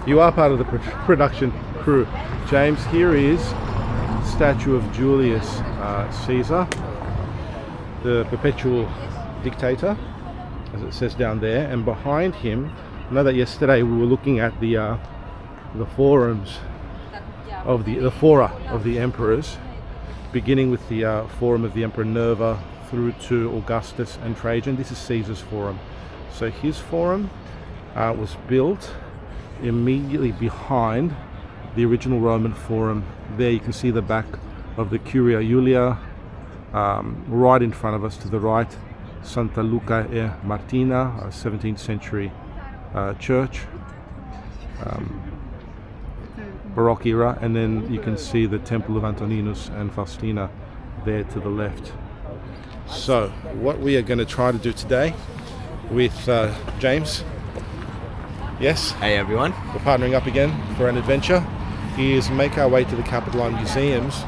You are part of the production crew. James, here is the statue of Julius Caesar, the perpetual dictator, as it says down there, and behind him, I know that yesterday we were looking at the forums of the fora of the emperors, beginning with the forum of the Emperor Nerva through to Augustus and Trajan. This is Caesar's forum. So his forum was built immediately behind the original Roman forum. There you can see the back of the Curia Julia, right in front of us to the right, Santa Luca e Martina, a 17th century church, Baroque era, and then you can see the Temple of Antoninus and Faustina there to the left. So what we are going to try to do today with James, yes? Hey everyone. We're partnering up again for an adventure, is make our way to the Capitoline Museums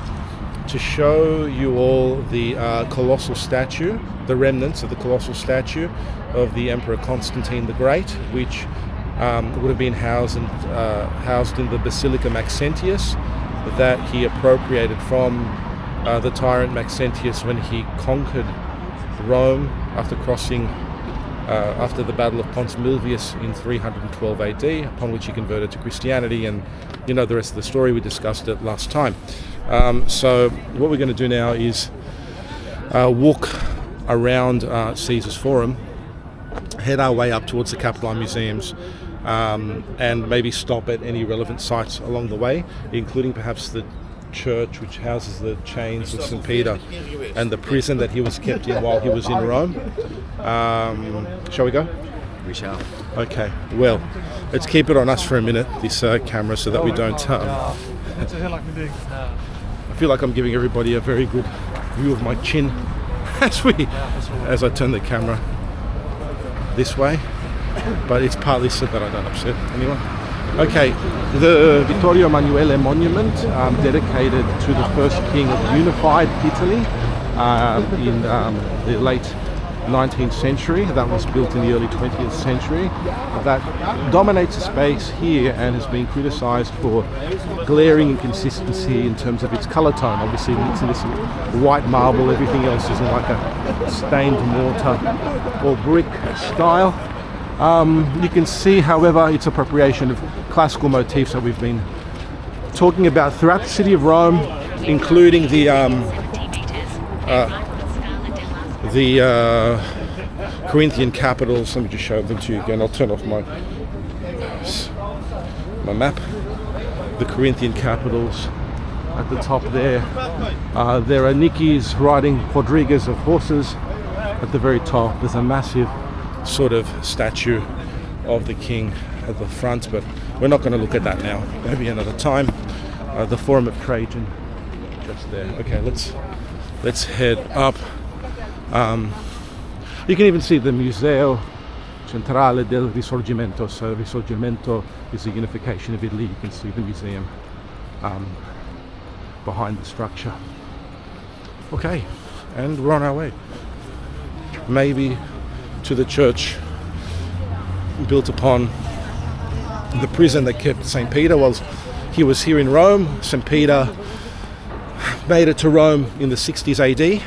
to show you all the colossal statue, the remnants of the colossal statue of the Emperor Constantine the Great, which would have been housed in the Basilica of Maxentius that he appropriated from the tyrant Maxentius when he conquered Rome after crossing after the Battle of Pons Milvius in 312 AD, upon which he converted to Christianity, and you know the rest of the story. We discussed it last time. So what we're going to do now is walk around Caesar's Forum, head our way up towards the Capitoline Museums, and maybe stop at any relevant sites along the way, including perhaps the church which houses the chains of St. Peter and the prison that he was kept in while he was in Rome. Shall we go? We shall. Okay, well, let's keep it on us for a minute, this camera, so that we don't... I feel like I'm giving everybody a very good view of my chin as I turn the camera this way, but it's partly so that I don't upset anyone. Okay, the Vittorio Emanuele monument, dedicated to the first king of unified Italy in the late 19th century. That was built in the early 20th century. That dominates the space here and has been criticized for glaring inconsistency in terms of its color tone. Obviously it's in this white marble, everything else is in like a stained mortar or brick style. You can see, however, its appropriation of classical motifs that we've been talking about throughout the city of Rome, including the Corinthian capitals. Let me just show them to you again. I'll turn off my map. The Corinthian capitals at the top there. There are Nikis riding quadrigas of horses at the very top. There's a massive sort of statue of the king at the front, but we're not going to look at that now. Maybe another time. The Forum of Trajan, just there. Okay, let's head up. You can even see the Museo Centrale del Risorgimento. So Risorgimento is the unification of Italy. You can see the museum behind the structure. Okay, and we're on our way. Maybe to the church built upon the prison that kept St. Peter while he was here in Rome. St. Peter made it to Rome in the 60s AD,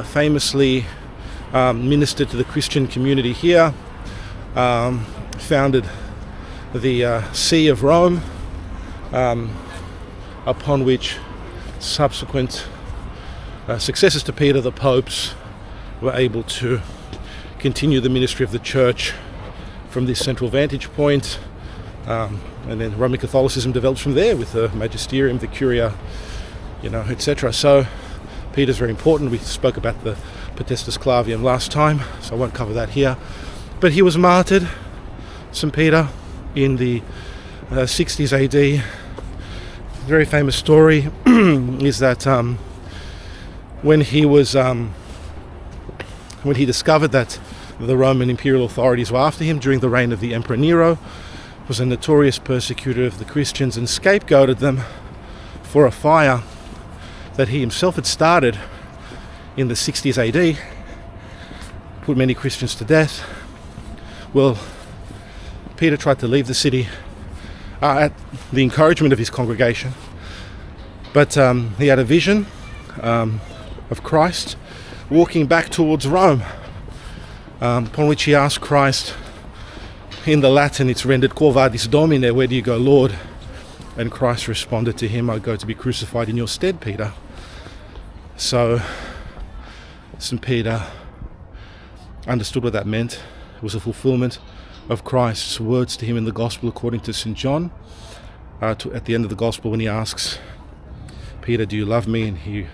famously ministered to the Christian community here, founded the See of Rome, upon which subsequent successors to Peter, the popes, were able to continue the ministry of the church from this central vantage point, and then Roman Catholicism developed from there with the magisterium, the curia, etc. So Peter's very important. We spoke about the Potestas Clavium last time, so I won't cover that here. But he was martyred, St. Peter, in the 60s AD. Very famous story is that when he discovered that the Roman imperial authorities were after him during the reign of the Emperor Nero, was a notorious persecutor of the Christians and scapegoated them for a fire that he himself had started in the 60s AD, put many Christians to death. Well, Peter tried to leave the city at the encouragement of his congregation. But he had a vision of Christ walking back towards Rome, upon which he asked Christ, in the Latin it's rendered Quo vadis Domine, where do you go, Lord? And Christ responded to him, I go to be crucified in your stead, Peter. So St. Peter understood what that meant. It was a fulfillment of Christ's words to him in the Gospel according to St. John. At the end of the Gospel, when he asks Peter, do you love me? And he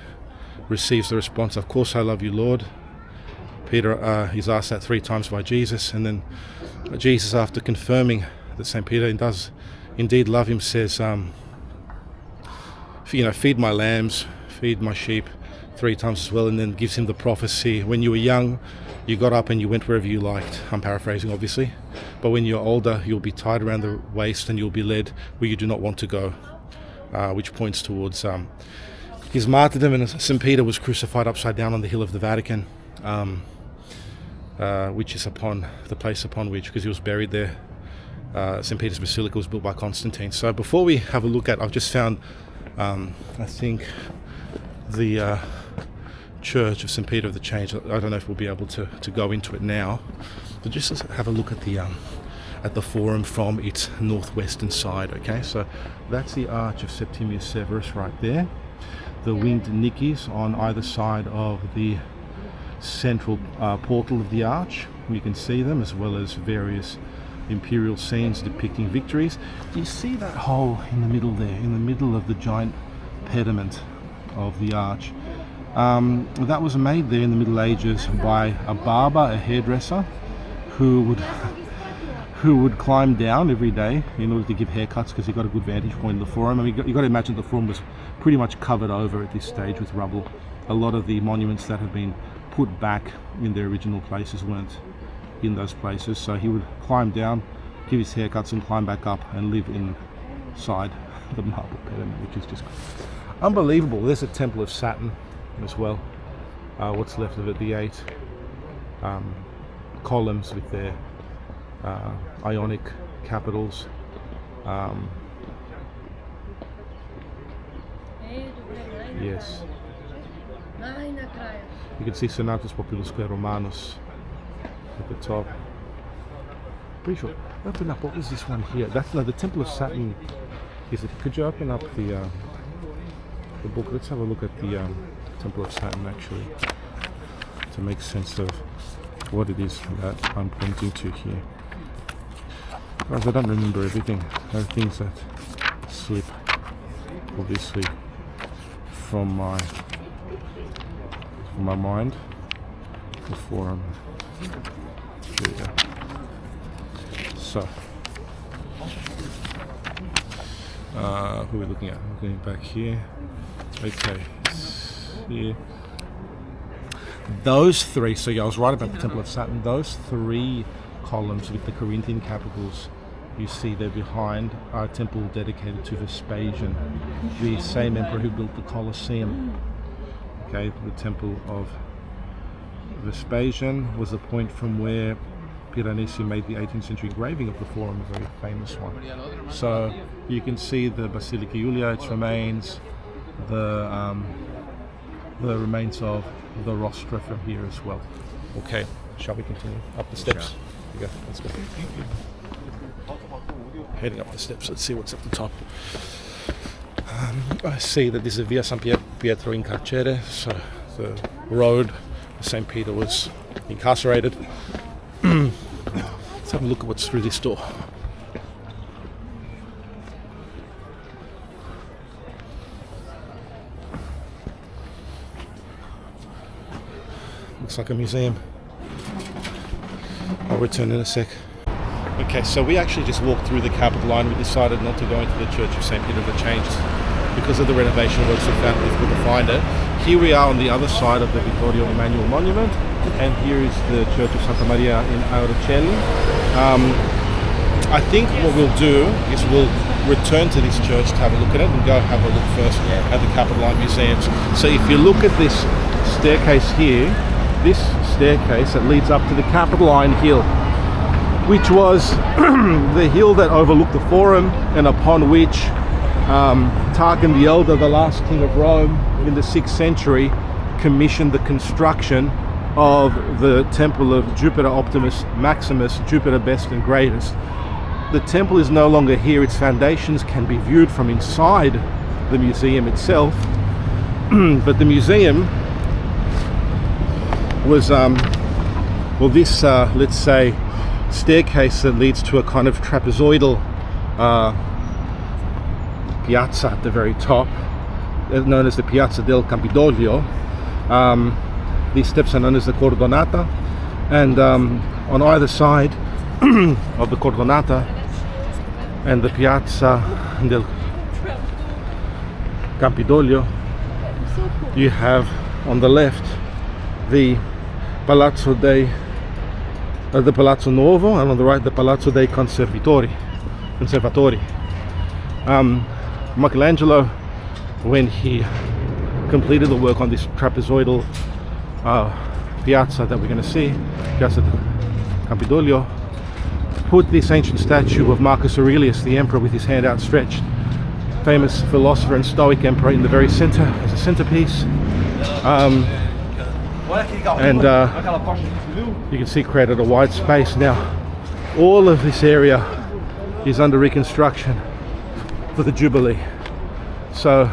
receives the response, of course I love you, Lord. Peter is asked that 3 times by Jesus, and then Jesus, after confirming that St. Peter does indeed love him, says, feed my lambs, feed my sheep 3 times as well, and then gives him the prophecy. When you were young, you got up and you went wherever you liked. I'm paraphrasing, obviously. But when you're older, you'll be tied around the waist and you'll be led where you do not want to go, which points towards his martyrdom. And St. Peter was crucified upside down on the hill of the Vatican, which is upon the place upon which, because he was buried there, St. Peter's Basilica was built by Constantine. So before we have a look at, I've just found, I think, the Church of St. Peter of the Change. I don't know if we'll be able to go into it now, but just have a look at the forum from its northwestern side. Okay, so that's the arch of Septimius Severus right there. The winged niches on either side of the central portal of the arch, you can see them, as well as various imperial scenes depicting victories. Do you see that hole in the middle there, in the middle of the giant pediment of the arch? That was made there in the Middle Ages by a barber, a hairdresser, who would climb down every day in order to give haircuts, because he got a good vantage point in the forum. I mean, you got to imagine the forum was pretty much covered over at this stage with rubble. A lot of the monuments that have been put back in their original places weren't in those places, so he would climb down, give his haircuts, and climb back up and live inside the marble pediment, which is just unbelievable. There's a Temple of Saturn as well, what's left of it, the 8 columns with their Ionic capitals. Yes, you can see Senatus Populusque Romanus at the top. Pretty sure. Open up, what was this one here? That's the Temple of Saturn. Is it? Could you open up the book? Let's have a look at the Temple of Saturn, actually, to make sense of what it is that I'm pointing to here. Because I don't remember everything. There are things that slip, obviously, from my mind before I'm... Here we go. So, who are we looking at? I'm going back here. Okay, here. Those 3, so yeah, I was right about the Temple of Saturn. Those 3 columns with the Corinthian capitals you see there behind are a temple dedicated to Vespasian, the same emperor who built the Colosseum. Okay, the Temple of Vespasian was the point from where Piranesi made the 18th century engraving of the forum, a very famous one. So you can see the Basilica Julia, its remains, the remains of the rostra from here as well. Okay, shall we continue up the steps? Here we go, let's go. Heading up the steps, let's see what's at the top. I see that this is Via San Pietro in Carcere, so the road where St. Peter was incarcerated. Let's have a look at what's through this door. Looks like a museum. I'll return in a sec. Okay, so we actually just walked through the Capitoline. We decided not to go into the Church of St. Peter of the Change because of the renovation works. We found it difficult to find it. Here we are on the other side of the Vittorio Emanuele monument, and here is the Church of Santa Maria in Aracoeli. I think what we'll do is we'll return to this church to have a look at it and go have a look first at the Capitoline Museums. So if you look at this staircase here, this staircase that leads up to the Capitoline Hill. which was the hill that overlooked the Forum, and upon which Tarquin the Elder, the last king of Rome in the 6th century, commissioned the construction of the temple of Jupiter Optimus Maximus, Jupiter best and greatest. The temple is no longer here. Its foundations can be viewed from inside the museum itself, but the museum was well, this let's say staircase that leads to a kind of trapezoidal piazza at the very top, known as the Piazza del Campidoglio. These steps are known as the Cordonata, and on either side of the Cordonata and the Piazza del Campidoglio, you have on the left the Palazzo the Palazzo Nuovo, and on the right the Palazzo dei Conservatori. Michelangelo, when he completed the work on this trapezoidal piazza that we're going to see, Piazza del Campidoglio, put this ancient statue of Marcus Aurelius, the emperor, with his hand outstretched, famous philosopher and Stoic emperor, in the very center as a centerpiece. You can see created a wide space. Now all of this area is under reconstruction for the Jubilee, so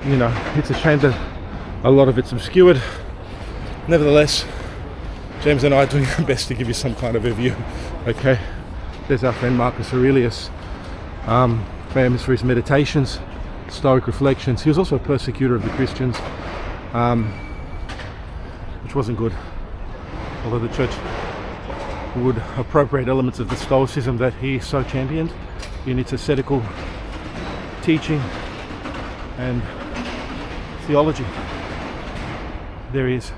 you know it's a shame that a lot of it's obscured. Nevertheless, James and I are doing our best to give you some kind of a view. Okay, there's our friend Marcus Aurelius, famous for his meditations, Stoic reflections. He was also a persecutor of the Christians, which wasn't good, although the church would appropriate elements of the Stoicism that he so championed in its ascetical teaching and theology. There he is.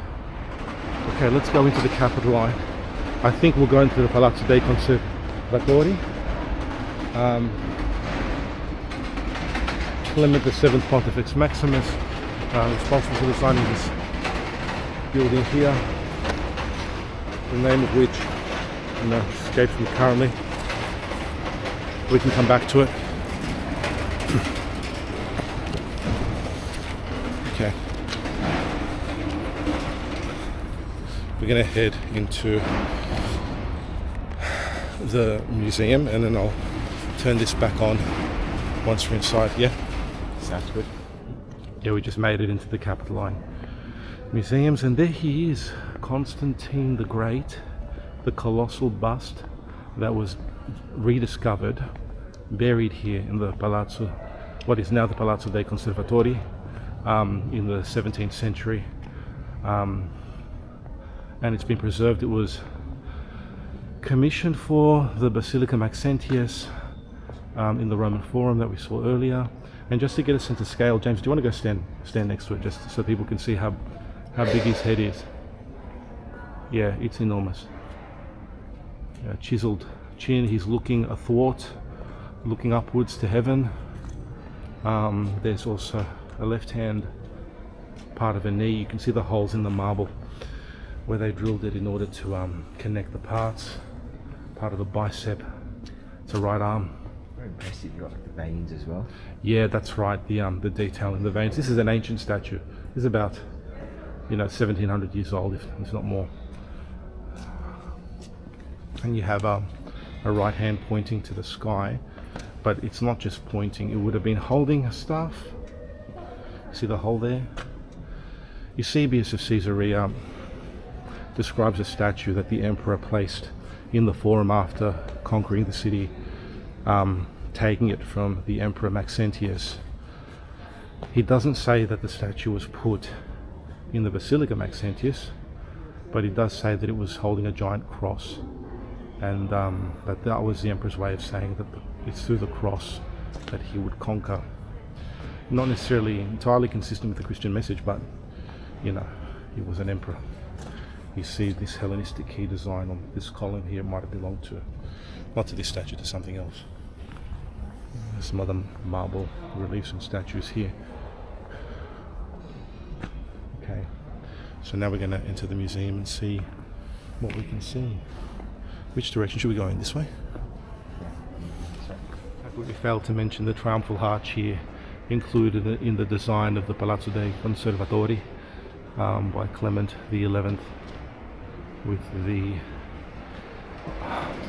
Okay, let's go into the Capitoline. I think we'll go into the Palazzo dei Conservatori. Clement the Seventh Pontifex Maximus, responsible for designing this building here, the name of which escapes me currently. We can come back to it. Okay, we're going to head into the museum, and then I'll turn this back on once we're inside. Yeah, sounds good. Yeah, we just made it into the Capitoline Museums, and there he is, Constantine the Great, the colossal bust that was rediscovered, buried here in the Palazzo, what is now the Palazzo dei Conservatori, in the 17th century, and it's been preserved. It was commissioned for the Basilica of Maxentius in the Roman Forum that we saw earlier. And just to get a sense of scale, James, do you want to go stand next to it, just so people can see how big his head is? Yeah, it's enormous. Chiseled chin, he's looking athwart, looking upwards to heaven. There's also a left hand part of a knee. You can see the holes in the marble where they drilled it in order to connect the parts. Part of the bicep. It's a right arm. Very impressive. You've got like the veins as well. Yeah, that's right. The detail in the veins. This is an ancient statue. It's about 1700 years old, if not more. And you have a right hand pointing to the sky, but it's not just pointing. It would have been holding a staff. See the hole there? Eusebius of Caesarea describes a statue that the emperor placed in the Forum after conquering the city, taking it from the emperor Maxentius. He doesn't say that the statue was put in the Basilica of Maxentius, but he does say that it was holding a giant cross, and that was the emperor's way of saying that it's through the cross that he would conquer. Not necessarily entirely consistent with the Christian message, but he was an emperor. You see this Hellenistic key design on this column here might have belonged to, not to this statue, to something else. There's some other marble reliefs and statues here. Okay, so now we're going to enter the museum and see what we can see. Which direction should we go in? This way? We failed to mention the triumphal arch here, included in the design of the Palazzo dei Conservatori by Clement XI, with the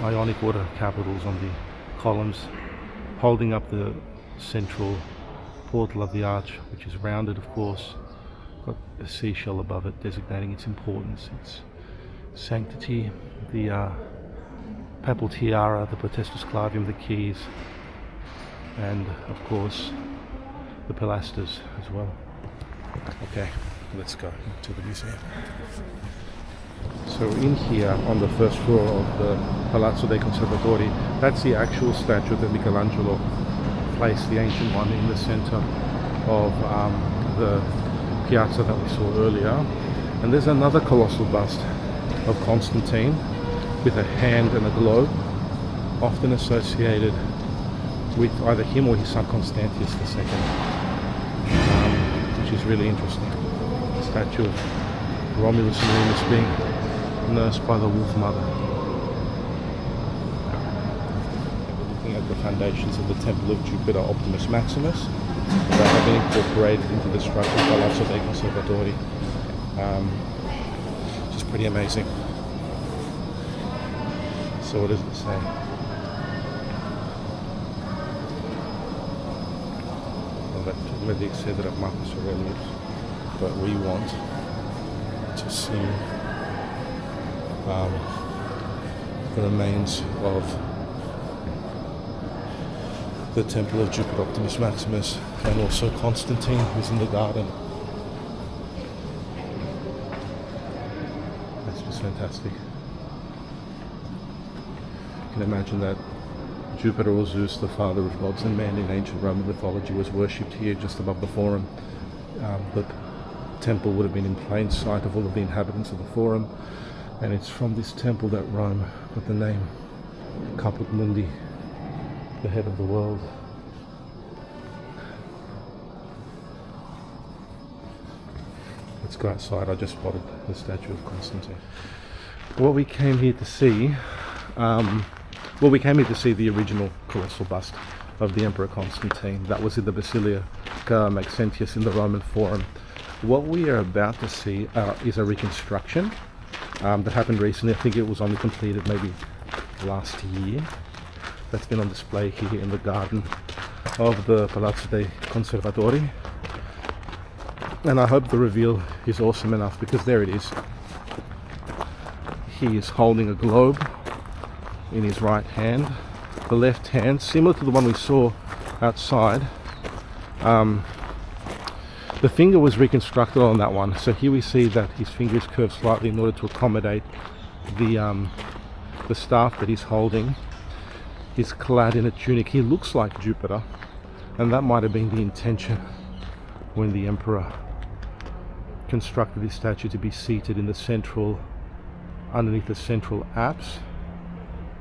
Ionic order capitals on the columns, holding up the central portal of the arch, which is rounded, of course, got a seashell above it designating its importance, its sanctity, the papal tiara, the potestas clavium, the keys, and of course the pilasters as well. Okay, let's go to the museum. So in here on the first floor of the Palazzo dei Conservatori, that's the actual statue that Michelangelo placed, the ancient one, in the center of the piazza that we saw earlier. And there's another colossal bust of Constantine with a hand and a globe, often associated with either him or his son Constantius II, which is really interesting. The statue of Romulus and Remus being nursed by the wolf mother. We're looking at the foundations of the Temple of Jupiter Optimus Maximus that have been incorporated into the structure of Palazzo dei Conservatori, which is pretty amazing. So what does it say? Let the exceeded of Marcus Aurelius, but we want to see the remains of the Temple of Jupiter Optimus Maximus, and also Constantine, who's in the garden. That's just fantastic. You can imagine that Jupiter, or Zeus, the father of gods and men in ancient Roman mythology, was worshipped here just above the Forum. The temple would have been in plain sight of all of the inhabitants of the Forum, and it's from this temple that Rome got the name Caput Mundi, the head of the world. Let's go outside. I just spotted the statue of Constantine. What we came here to see, we came here to see the original colossal bust of the Emperor Constantine. That was in the Basilica of Maxentius in the Roman Forum. What we are about to see is a reconstruction that happened recently. I think it was only completed maybe last year. That's been on display here in the garden of the Palazzo dei Conservatori. And I hope the reveal is awesome enough, because there it is. He is holding a globe in his right hand. The left hand, similar to the one we saw outside, the finger was reconstructed on that one. So here we see that his finger is curved slightly in order to accommodate the staff that he's holding. He's clad in a tunic. He looks like Jupiter, and that might have been the intention when the emperor constructed this statue to be seated in the central, underneath the central apse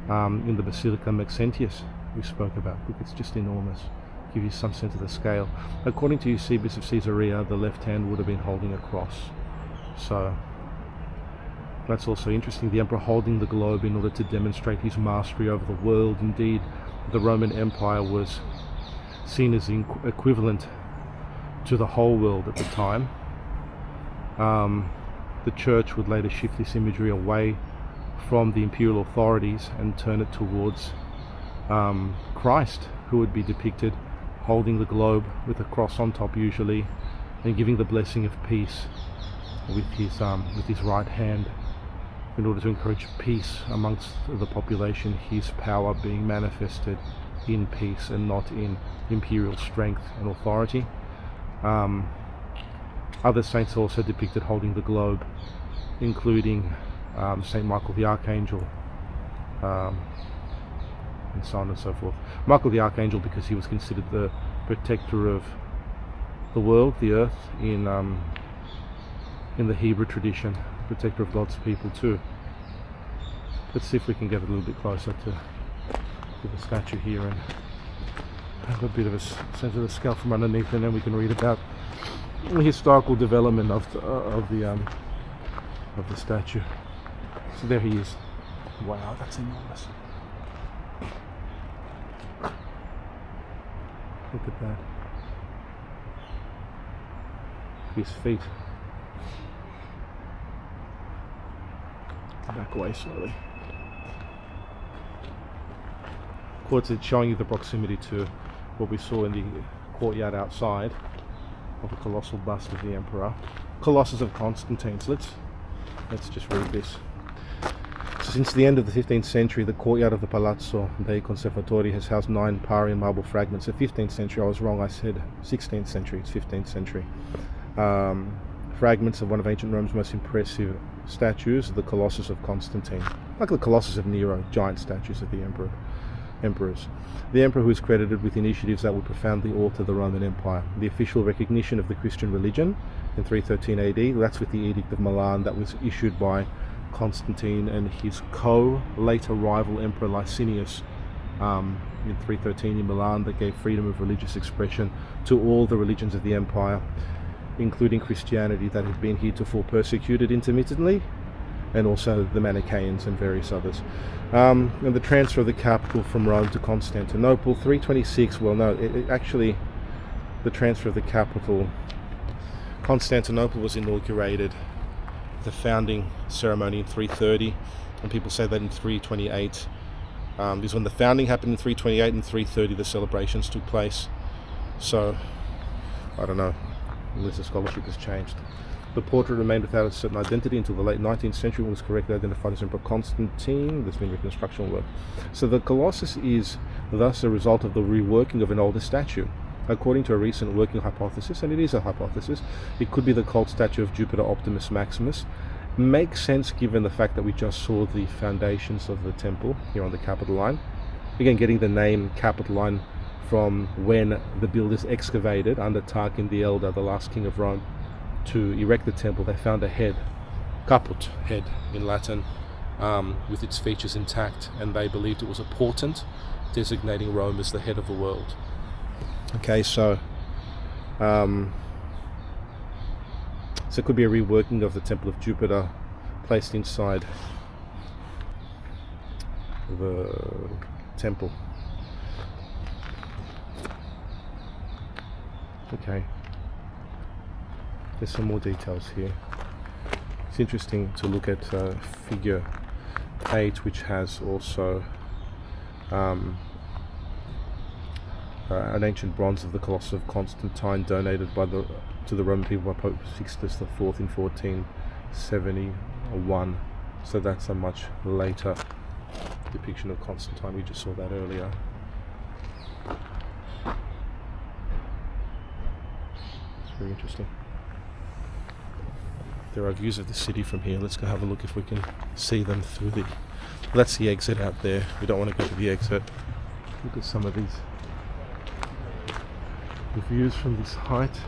in the Basilica of Maxentius we spoke about. Look, it's just enormous. Give you some sense of the scale. According to Eusebius of Caesarea, the left hand would have been holding a cross. So that's also interesting. The emperor holding the globe in order to demonstrate his mastery over the world. Indeed, the Roman Empire was seen as equivalent to the whole world at the time. The church would later shift this imagery away from the imperial authorities and turn it towards Christ, who would be depicted holding the globe with a cross on top usually, and giving the blessing of peace with his right hand in order to encourage peace amongst the population, his power being manifested in peace and not in imperial strength and authority. Other saints also depicted holding the globe, including Saint Michael the Archangel, and so on and so forth. Michael the Archangel because he was considered the protector of the world, the earth, in the Hebrew tradition, protector of God's people too. Let's see if we can get a little bit closer to the statue here and have a bit of a sense of the scale from underneath, and then we can read about the historical development of the statue. So there he is. Wow, that's enormous. Look at that. His feet. Back away slowly. Of course, it's showing you the proximity to what we saw in the courtyard outside of a colossal bust of the emperor. Colossus of Constantine. So let's just read this. So since the end of the 15th century, the courtyard of the Palazzo dei Conservatori has housed 9 Parian marble fragments. The 15th century, I was wrong, I said 16th century, it's 15th century. Fragments of one of ancient Rome's most impressive statues, the Colossus of Constantine. Like the Colossus of Nero, giant statues of the emperors. The emperor who is credited with initiatives that would profoundly alter the Roman Empire. The official recognition of the Christian religion in 313 AD, that's with the Edict of Milan that was issued by Constantine and his later rival Emperor Licinius in 313 in Milan, that gave freedom of religious expression to all the religions of the empire, including Christianity that had been heretofore persecuted intermittently, and also the Manichaeans and various others. And the transfer of the capital from Rome to Constantinople, 326, well no, actually the transfer of the capital, Constantinople was inaugurated, the founding ceremony in 330, and people say that in 328, is when the founding happened in 328, and 330 the celebrations took place. So, I don't know, unless the scholarship has changed. The portrait remained without a certain identity until the late 19th century, when it was correctly identified as Emperor Constantine. There's been reconstruction work. So the Colossus is thus a result of the reworking of an older statue. According to a recent working hypothesis, and it is a hypothesis, it could be the cult statue of Jupiter Optimus Maximus. Makes sense given the fact that we just saw the foundations of the temple here on the Capitoline. Again, getting the name Capitoline from when the builders excavated under Tarquin the Elder, the last king of Rome, to erect the temple. They found a head, caput, head in Latin, with its features intact, and they believed it was a portent designating Rome as the head of the world. Okay, so it could be a reworking of the Temple of Jupiter placed inside the temple. Okay, there's some more details here. It's interesting to look at figure 8, which has also an ancient bronze of the Colossus of Constantine donated to the Roman people by Pope Sixtus IV in 1471. So that's a much later depiction of Constantine. We just saw that earlier. It's very interesting. There are views of the city from here. Let's go have a look if we can see them through the... That's the exit out there. We don't want to go to the exit. Look at some of these views from this height.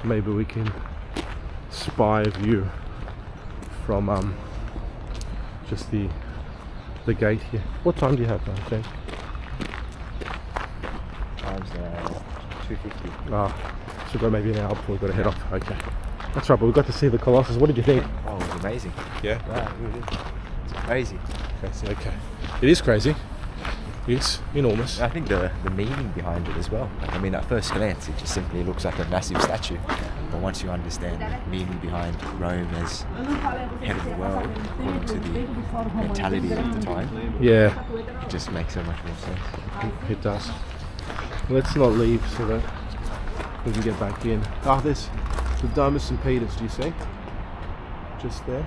Maybe we can spy a view from just the gate here. What time do you have now, James? Time's 2:50. So we've got maybe an hour before we've got to head off. Okay. That's right, but we got to see the Colossus. What did you think? Oh, it was amazing. Yeah? Yeah, it really is. It's crazy. Okay. It is crazy. It's enormous. I think the meaning behind it as well. I mean, at first glance, it just simply looks like a massive statue. But once you understand the meaning behind Rome as head of the world, according to the mentality of the time, yeah, it just makes so much more sense. It does. Let's not leave so that we can get back in. There's the Dome of St. Peter's, do you see? Just there.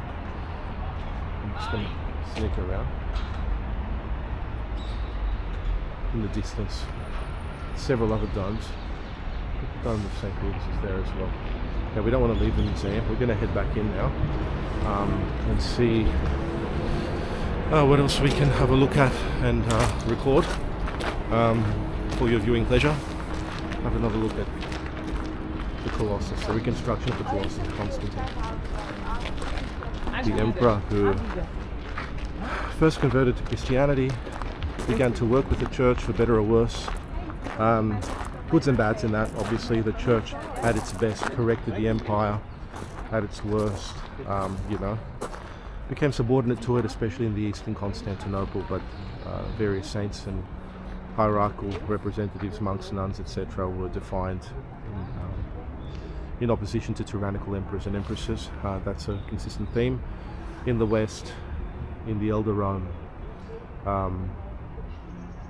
I'm just going to sneak around. In the distance, several other domes. The Dome of St. Peter's is there as well. Now, we don't want to leave the museum. We're going to head back in now and see what else we can have a look at and record for your viewing pleasure. Have another look at the Colossus, the reconstruction of the Colossus of Constantine, the emperor who first converted to Christianity, began to work with the church for better or worse. Goods and bads in that. Obviously, the church at its best corrected the empire, at its worst, became subordinate to it, especially in the eastern Constantinople, but various saints and hierarchical representatives, monks, nuns, etc. were defined in opposition to tyrannical emperors and empresses. That's a consistent theme. In the West, in the Elder Rome,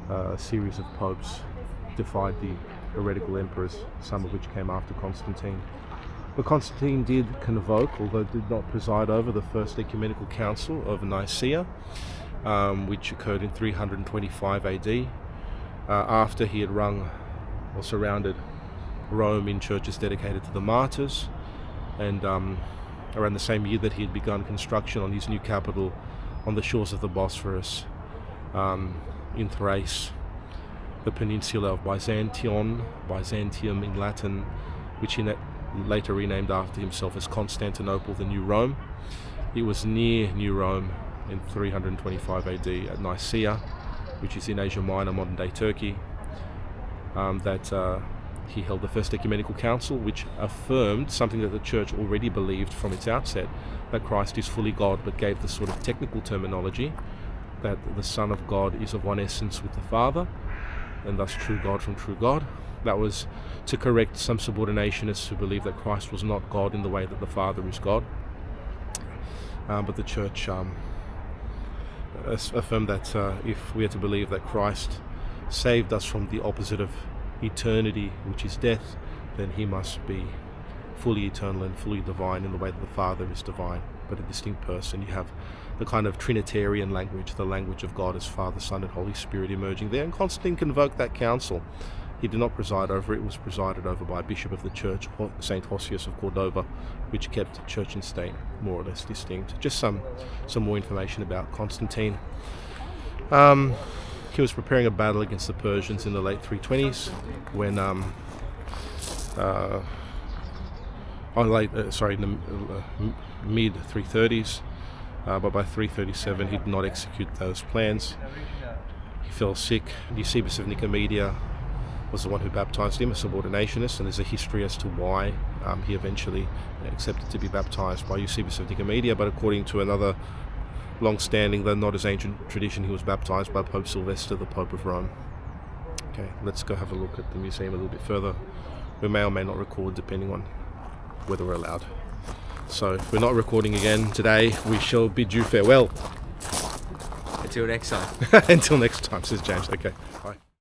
a series of popes defied the heretical emperors, some of which came after Constantine. But Constantine did convoke, although did not preside over, the First Ecumenical Council of Nicaea, which occurred in 325 AD, after he had rung or surrounded Rome in churches dedicated to the martyrs, and around the same year that he had begun construction on his new capital on the shores of the Bosphorus, in Thrace, the peninsula of Byzantium in Latin, which he later renamed after himself as Constantinople, the New Rome. It was near New Rome in 325 AD at Nicaea, which is in Asia Minor, modern-day Turkey, that he held the First Ecumenical Council, which affirmed something that the Church already believed from its outset, that Christ is fully God, but gave the sort of technical terminology that the Son of God is of one essence with the Father, and thus true God from true God. That was to correct some subordinationists who believed that Christ was not God in the way that the Father is God. But the Church affirmed that if we are to believe that Christ saved us from the opposite of eternity, which is death, then he must be fully eternal and fully divine in the way that the Father is divine, but a distinct person. You have the kind of Trinitarian language, the language of God as Father, Son, and Holy Spirit emerging there. And Constantine convoked that council. He did not preside over it. It was presided over by a bishop of the church, Saint Hosius of Cordova, which kept church and state more or less distinct. Just some more information about Constantine. He was preparing a battle against the Persians in the late 320s, when mid 330s, but by 337 he did not execute those plans. He fell sick. Eusebius of Nicomedia was the one who baptized him, a subordinationist, and there's a history as to why he eventually accepted to be baptized by Eusebius of Nicomedia. But according to another long-standing, though not as ancient tradition, he was baptized by Pope Sylvester, the Pope of Rome. Okay, let's go have a look at the museum a little bit further. We may or may not record, depending on whether we're allowed. So if we're not recording again today, we shall bid you farewell. Until next time. Until next time, says James. Okay, bye.